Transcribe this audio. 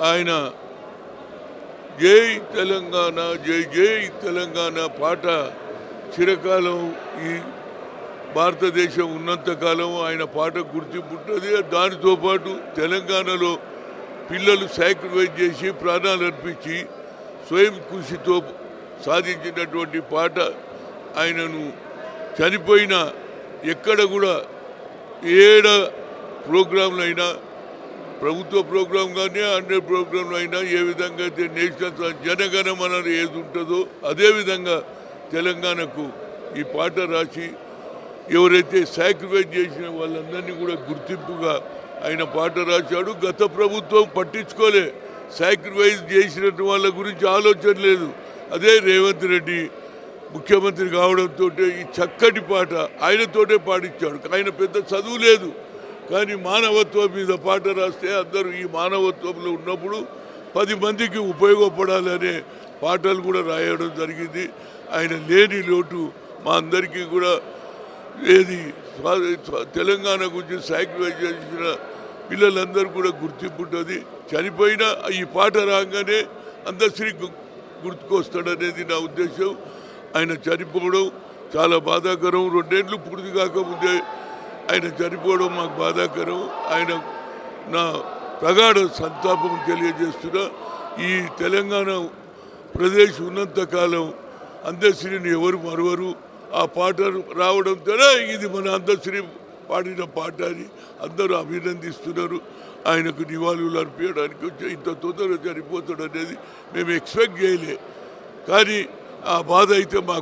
ఆయన జై తెలంగాణ జై జై తెలంగాణ పాట చిరకాలం ఈ భారతదేశం ఉన్నంతకాలం ఆయన పాట గుర్తింపు ఉంటుంది. దానితో పాటు తెలంగాణలో పిల్లలు సాక్రిఫైస్ చేసి ప్రాణాలు అర్పించి స్వయం కృషితో సాధించినటువంటి పాట. ఆయనను చనిపోయిన ఎక్కడ కూడా ఏడ ప్రోగ్రాంలు అయినా, ప్రభుత్వ ప్రోగ్రాం కానీ అండర్ ప్రోగ్రాంలు అయినా, ఏ విధంగా అయితే నేషనల్ జనగణమన ఏది ఉంటుందో అదేవిధంగా తెలంగాణకు ఈ పాట రాసి ఎవరైతే సాక్రిఫైస్ చేసిన వాళ్ళందరినీ కూడా గుర్తింపుగా ఆయన పాట రాశాడు. గత ప్రభుత్వం పట్టించుకోలే, సాక్రిఫైస్ చేసిన వాళ్ళ గురించి ఆలోచన లేదు. అదే రేవంత్ రెడ్డి ముఖ్యమంత్రి కావడంతో ఈ చక్కటి పాట ఆయనతోటే పాడించాడు. ఆయన పెద్ద చదువు లేదు, కానీ మానవత్వం మీద పాట రాస్తే అందరూ ఈ మానవత్వంలో ఉన్నప్పుడు 10 మందికి ఉపయోగపడాలనే పాటలు కూడా రాయడం జరిగింది. ఆయన లేని లోటు మా అందరికీ కూడా ఏది తెలంగాణ గురించి సాక్రిఫైస్ చేసిన పిల్లలందరూ కూడా గుర్తింపు ఉంటుంది. చనిపోయినా ఈ పాట రాగానే అందశ్రీ గుర్తుకొస్తాడనేది నా ఉద్దేశం. ఆయన చనిపోవడం చాలా బాధాకరం. 2 ఏళ్ళు పూర్తి కాకముందే ఆయన చనిపోవడం మాకు బాధాకరం. ఆయన నా ప్రగాఢ సంతాపం తెలియజేస్తున్నా. ఈ తెలంగాణ ప్రదేశ్ ఉన్నంతకాలం అందశ్రీని ఎవరు మరవరు. ఆ పాట రావడంతోనే ఇది మన అందశ్రీ పాడిన పాట అని అందరూ అభినందిస్తున్నారు. ఆయనకు నివాళులు అర్పించడానికి వచ్చి ఇంత తొందరగా చనిపోతాడు అనేది మేము ఎక్స్పెక్ట్ చేయలే. కానీ ఆ బాధ అయితే మాకు